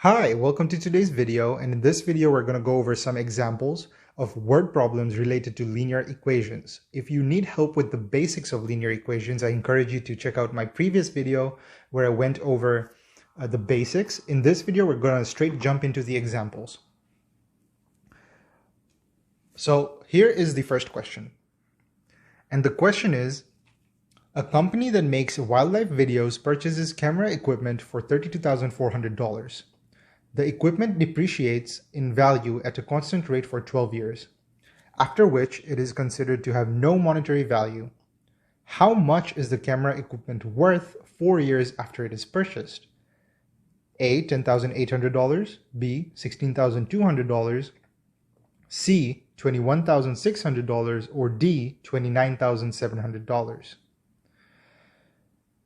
Hi, welcome to today's video, and in this video we're going to go over some examples of word problems related to linear equations. If you need help with the basics of linear equations, I encourage you to check out my previous video where I went over the basics. In this video we're going to straight jump into the examples. So here is the first question. And the question is, a company that makes wildlife videos purchases camera equipment for $32,400. The equipment depreciates in value at a constant rate for 12 years, after which it is considered to have no monetary value. How much is the camera equipment worth 4 years after it is purchased? A. $10,800, B. $16,200, C. $21,600, or D. $29,700.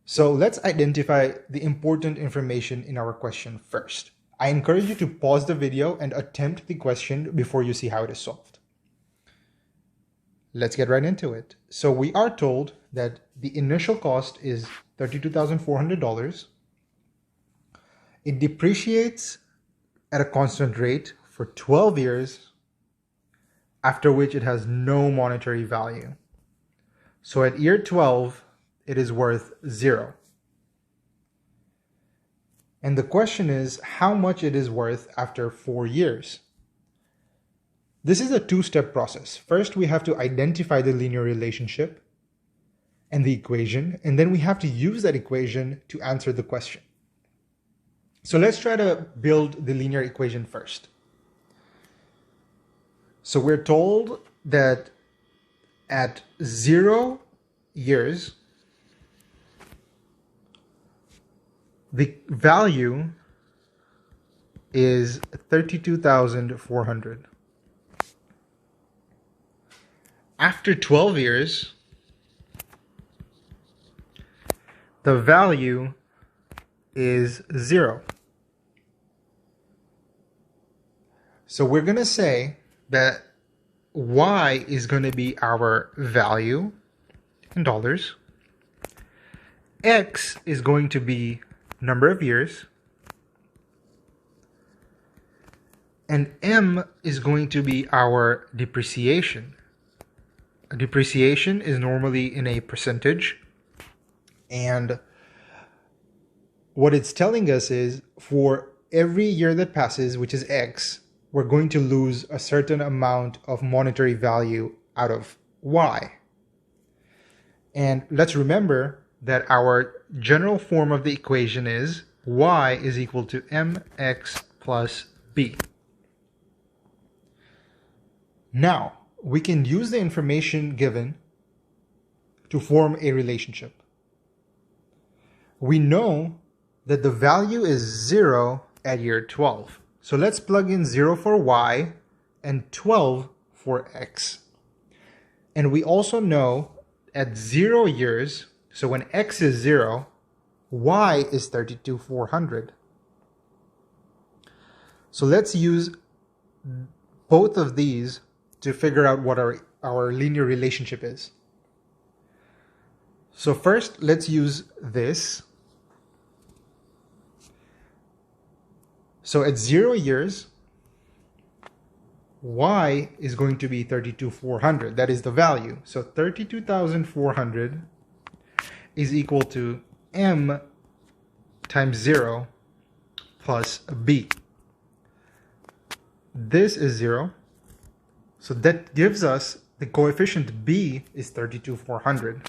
So let's identify the important information in our question first. I encourage you to pause the video and attempt the question before you see how it is solved. Let's get right into it. So we are told that the initial cost is $32,400. It depreciates at a constant rate for 12 years, after which it has no monetary value. So at year 12, it is worth 0. And the question is how much it is worth after 4 years. This is a two-step process. First, we have to identify the linear relationship and the equation, and then we have to use that equation to answer the question. So let's try to build the linear equation first. So we're told that at 0 years, the value is $32,400. After 12 years, the value is 0. So we're going to say that Y is going to be our value in dollars. X is going to be number of years, and M is going to be our depreciation. Depreciation is normally in a percentage, and what it's telling us is for every year that passes, which is X, we're going to lose a certain amount of monetary value out of Y. And let's remember that our general form of the equation is Y is equal to mx plus b. Now, we can use the information given to form a relationship. We know that the value is 0 at year 12. So let's plug in 0 for Y and 12 for X. And we also know at 0 years, so when X is 0, Y is $32,400. So let's use both of these to figure out what our linear relationship is. So first, let's use this. So at 0 years, Y is going to be $32,400. That is the value. So $32,400 is equal to M times 0 plus B. This is 0. So that gives us the coefficient B is $32,400.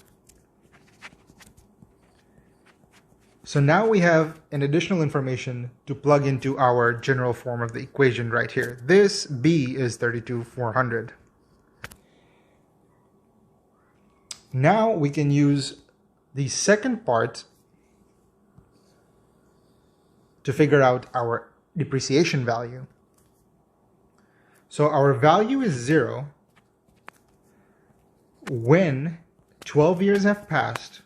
So now we have an additional information to plug into our general form of the equation right here. This B is $32,400. Now we can use the second part to figure out our depreciation value. So our value is 0 when 12 years have passed,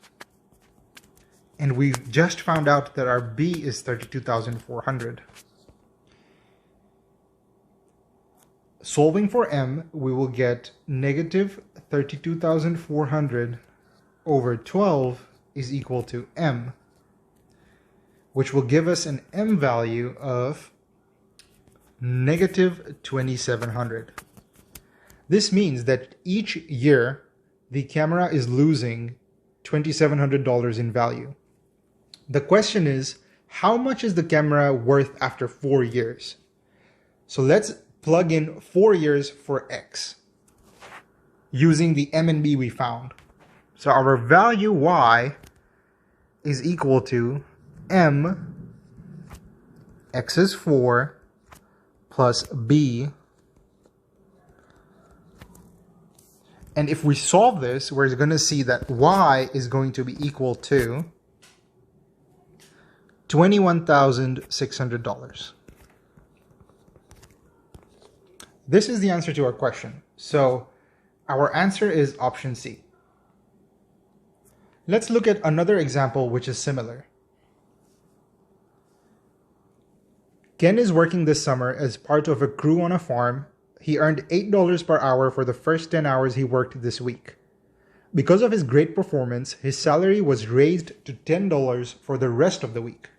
and we've just found out that our B is $32,400. Solving for M, we will get negative $32,400 over 12 is equal to M. which will give us an M value of negative 2,700. This means that each year, the camera is losing $2,700 in value. The question is, how much is the camera worth after 4 years? So let's plug in 4 years for X using the M and B we found. So our value Y is equal to M, X is 4, plus B. And if we solve this, we're going to see that Y is going to be equal to $21,600. This is the answer to our question. So our answer is option C. Let's look at another example which is similar. Ken is working this summer as part of a crew on a farm. He earned $8 per hour for the first 10 hours he worked this week. Because of his great performance, his salary was raised to $10 for the rest of the week.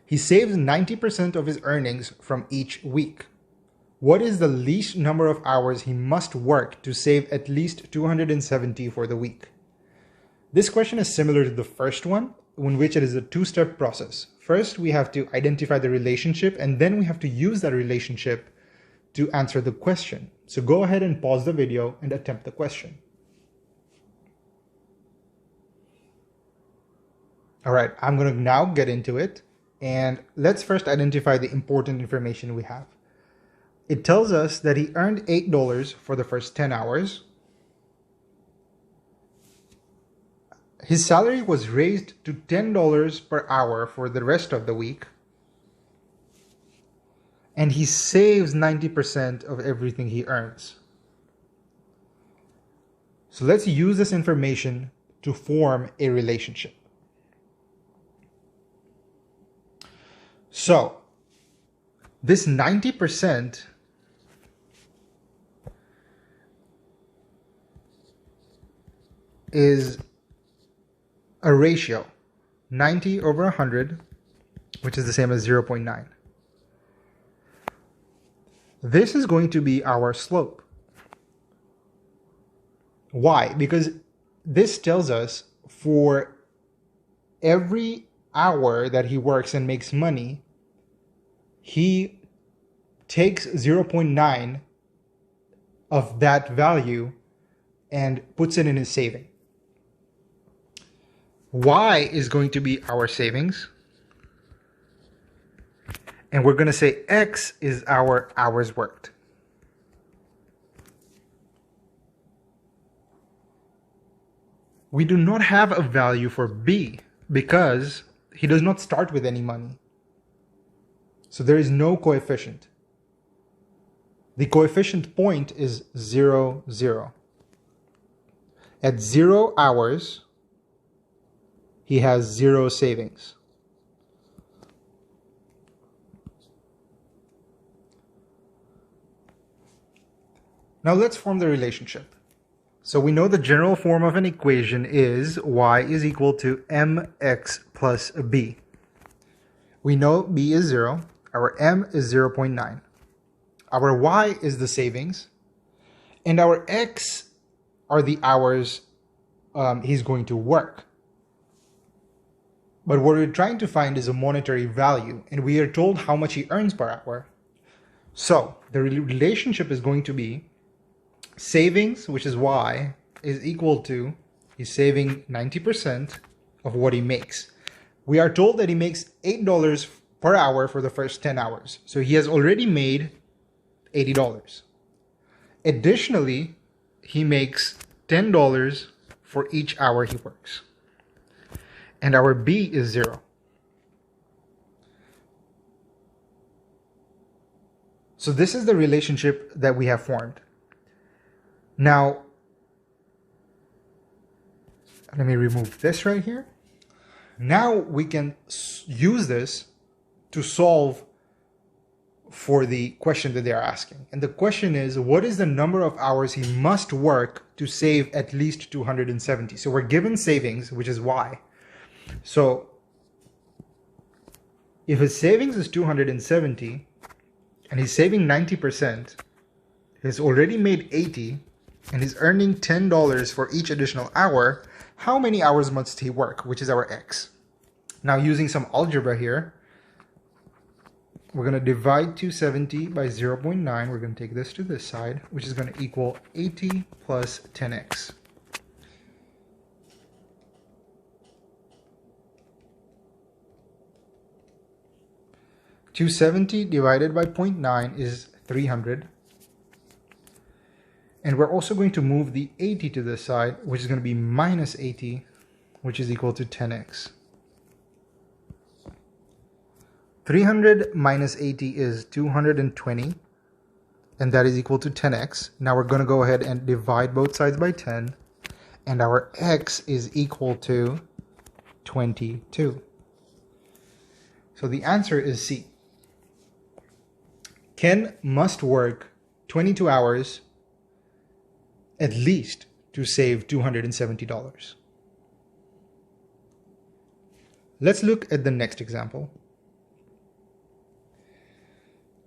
He saves 90% of his earnings from each week. What is the least number of hours he must work to save at least 270 for the week? This question is similar to the first one, in which it is a two-step process. First, we have to identify the relationship, and then we have to use that relationship to answer the question. So go ahead and pause the video and attempt the question. All right, I'm going to now get into it. And let's first identify the important information we have. It tells us that he earned $8 for the first 10 hours. His salary was raised to $10 per hour for the rest of the week. And he saves 90% of everything he earns. So let's use this information to form a relationship. So this 90% is a ratio, 90 over 100, which is the same as 0.9. This is going to be our slope. Why? Because this tells us for every hour that he works and makes money, he takes 0.9 of that value and puts it in his saving. Y is going to be our savings. And we're going to say X is our hours worked. We do not have a value for B because he does not start with any money. So there is no coefficient. The coefficient point is 0, 0. At 0 hours, he has 0 savings. Now let's form the relationship. So we know the general form of an equation is y is equal to mx plus b. We know b is 0. Our m is 0.9. Our y is the savings. And our x are the hours he's going to work. But what we're trying to find is a monetary value. And we are told how much he earns per hour. So the relationship is going to be savings, which is y, is equal to, he's saving 90% of what he makes. We are told that he makes $8 per hour for the first 10 hours. So he has already made $80. Additionally, he makes $10 for each hour he works. And our B is 0. So this is the relationship that we have formed. Now, let me remove this right here. Now we can use this to solve for the question that they are asking. And the question is, what is the number of hours he must work to save at least 270? So we're given savings, which is y. So If his savings is 270 and he's saving 90%, he's already made 80 and he's earning $10 for each additional hour, how many hours must he work, which is our X? Now using some algebra here, we're going to divide 270 by 0.9. We're going to take this to this side, which is going to equal 80 plus 10x. $270 divided by 0.9 is 300. And we're also going to move the 80 to this side, which is going to be minus 80, which is equal to 10x. 300 minus 80 is 220, and that is equal to 10x. Now we're going to go ahead and divide both sides by 10, and our x is equal to 22. So the answer is C. Ken must work 22 hours at least to save $270. Let's look at the next example.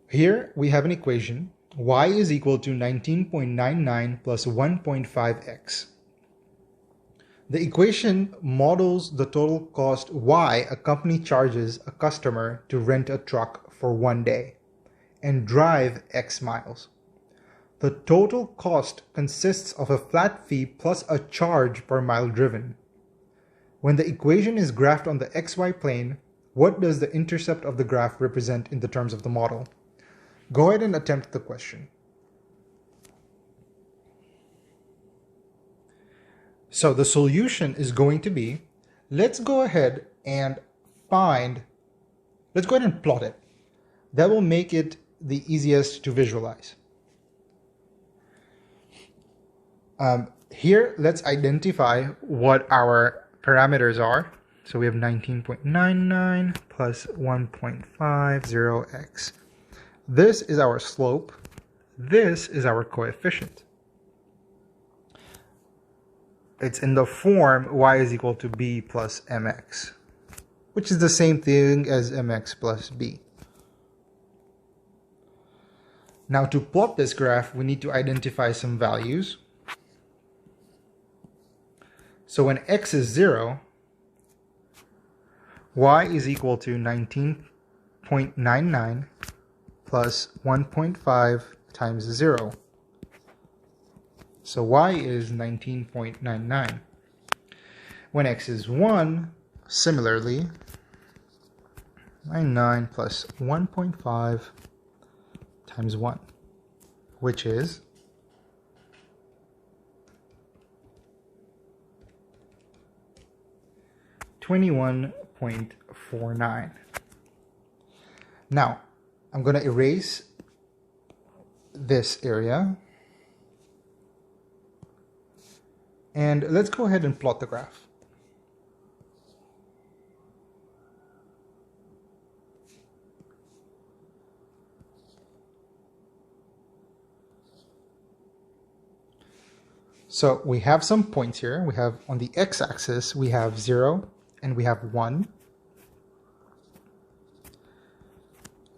Here we have an equation, y is equal to 19.99 plus 1.5x. The equation models the total cost y a company charges a customer to rent a truck for 1 day and drive X miles. The total cost consists of a flat fee plus a charge per mile driven. When the equation is graphed on the XY plane, what does the intercept of the graph represent in the terms of the model? Go ahead and attempt the question. So the solution is going to be, let's go ahead and plot it. That will make it the easiest to visualize. Here, let's identify what our parameters are. So we have 19.99 plus 1.50x. This is our slope. This is our coefficient. It's in the form y is equal to b plus mx, which is the same thing as mx plus b. Now to plot this graph, we need to identify some values. So when x is 0, y is equal to 19.99 plus 1.5 times 0. So y is 19.99. When x is 1, similarly, 99 plus 1.5 times 1, which is 21.49. Now, I'm going to erase this area. And let's go ahead and plot the graph. So we have some points here. We have on the x-axis, we have 0 and we have 1.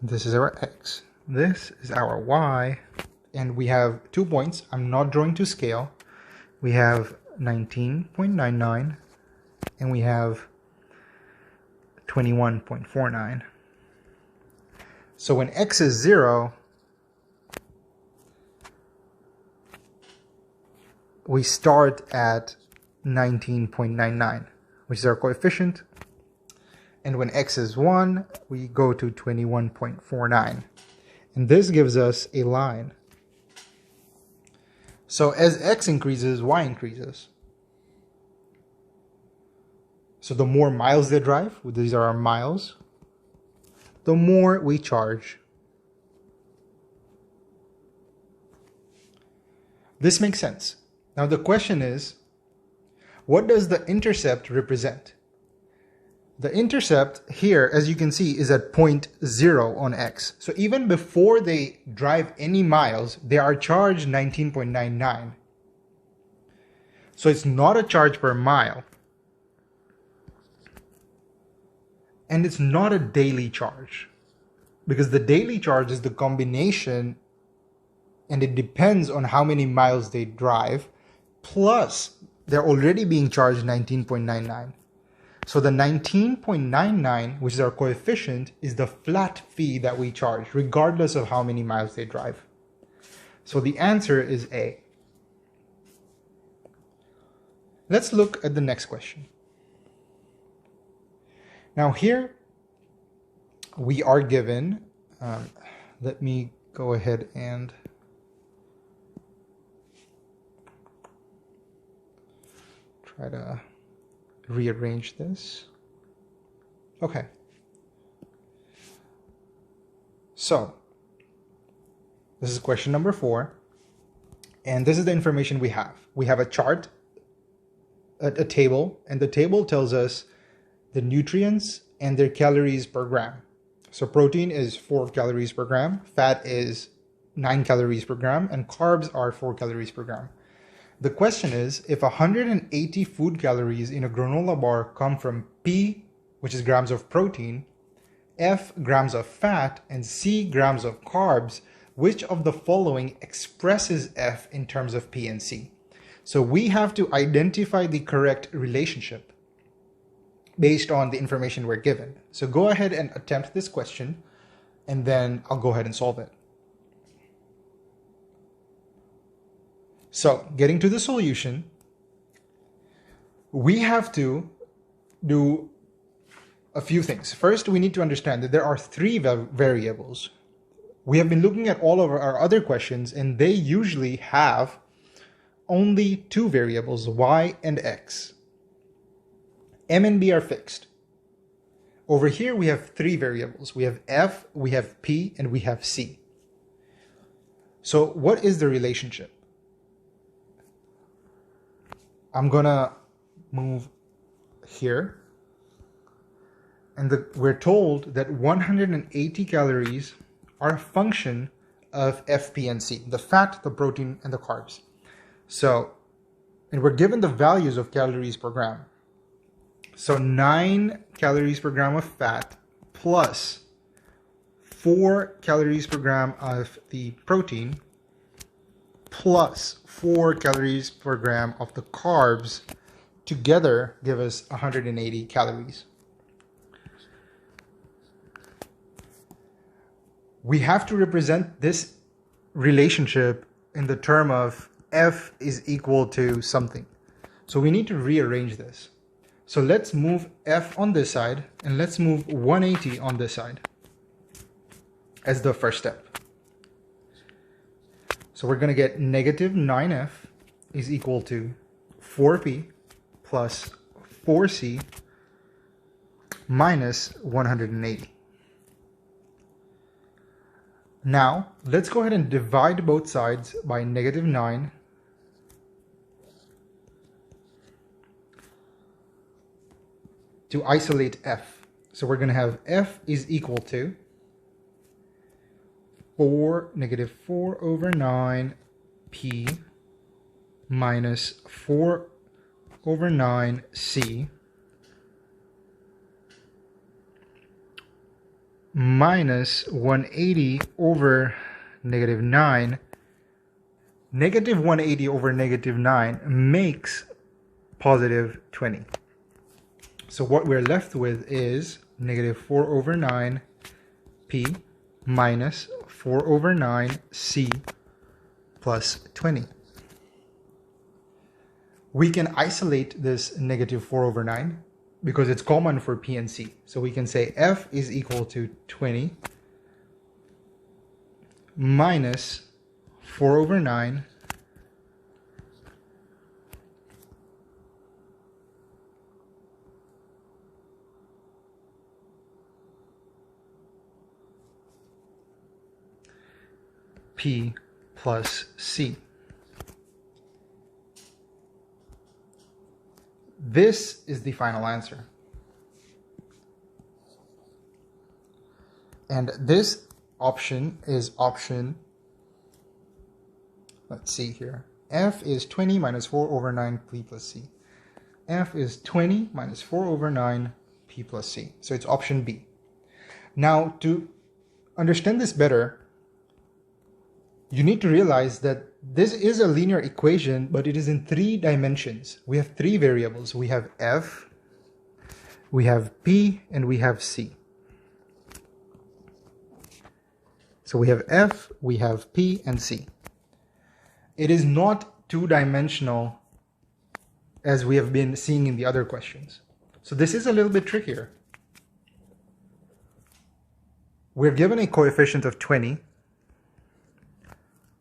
This is our x. This is our y. And we have 2 points. I'm not drawing to scale. We have 19.99 and we have 21.49. So when x is 0, we start at 19.99, which is our coefficient. And when x is 1, we go to 21.49. And this gives us a line. So as x increases, y increases. So the more miles they drive, these are our miles, the more we charge. This makes sense. Now the question is, what does the intercept represent? The intercept here, as you can see, is at 0.0 on x. So even before they drive any miles, they are charged 19.99. So it's not a charge per mile. And it's not a daily charge, because the daily charge is the combination, and it depends on how many miles they drive, plus they're already being charged 19.99. So the 19.99, which is our coefficient, is the flat fee that we charge, regardless of how many miles they drive. So the answer is A. Let's look at the next question. Now here we are given, let me go ahead and try to rearrange this. Okay. So this is question number 4, and this is the information we have. We have a chart, a table, and the table tells us the nutrients and their calories per gram. So protein is 4 calories per gram, fat is 9 calories per gram, and carbs are 4 calories per gram. The question is, if 180 food calories in a granola bar come from P, which is grams of protein, F, grams of fat, and C, grams of carbs, which of the following expresses F in terms of P and C? So we have to identify the correct relationship based on the information we're given. So go ahead and attempt this question, and then I'll go ahead and solve it. So getting to the solution, we have to do a few things. First, we need to understand that there are 3 variables. We have been looking at all of our other questions, and they usually have only 2 variables, y and x. M and B are fixed. Over here, we have 3 variables. We have F, we have P, and we have C. So what is the relationship? I'm gonna move here, and we're told that 180 calories are a function of F, P, and C, the fat, the protein, and the carbs. So, and we're given the values of calories per gram. So 9 calories per gram of fat plus 4 calories per gram of the protein plus 4 calories per gram of the carbs together give us 180 calories. We have to represent this relationship in the term of F is equal to something. So we need to rearrange this. So let's move F on this side, and let's move 180 on this side as the first step. So we're going to get negative 9F is equal to 4P plus 4C minus 180. Now, let's go ahead and divide both sides by negative 9 to isolate F. So we're going to have F is equal to negative 4 over 9 P minus 4 over 9 C minus 180 over negative 9. Negative 180 over negative 9 makes positive 20. So what we're left with is negative 4 over 9 P minus 4 over 9 C plus 20. We can isolate this negative 4 over 9 because it's common for P and C. So we can say F is equal to 20 minus 4 over 9 P plus C. This is the final answer. And this option is option, let's see here. F is 20 minus 4 over 9 P plus C. F is 20 minus 4 over 9 P P plus C. So it's option B. Now, to understand this better, you need to realize that this is a linear equation, but it is in 3 dimensions. We have 3 variables. We have F, we have P, and we have C. So we have F, we have P, and C. It is not 2-dimensional as we have been seeing in the other questions. So this is a little bit trickier. We're given a coefficient of 20.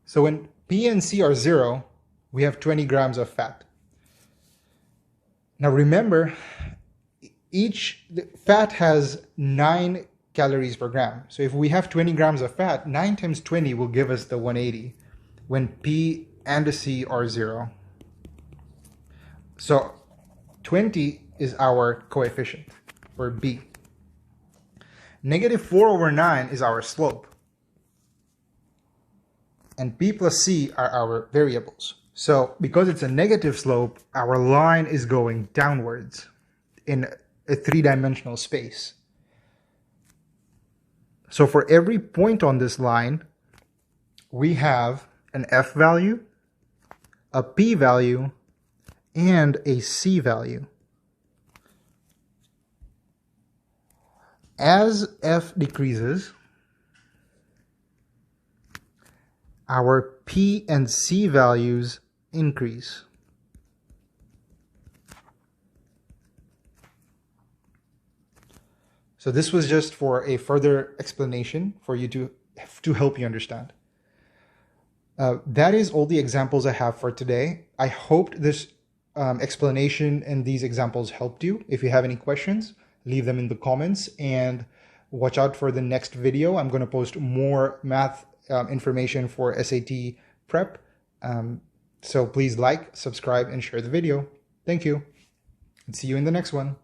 So when P and C are 0, we have 20 grams of fat. Now remember, fat has 9 calories per gram. So if we have 20 grams of fat, 9 times 20 will give us the 180 when P and C are 0. So 20 is our coefficient, or B. Negative 4 over 9 is our slope. And P plus C are our variables. So because it's a negative slope, our line is going downwards in a 3-dimensional space. So for every point on this line, we have an F value, a P value, and a C value. As F decreases, our P and C values increase. So this was just for a further explanation for you to help you understand. That is all the examples I have for today. I hoped this explanation and these examples helped you. If you have any questions, leave them in the comments and watch out for the next video. I'm going to post more math information for SAT prep. So please like, subscribe, and share the video. Thank you, and see you in the next one.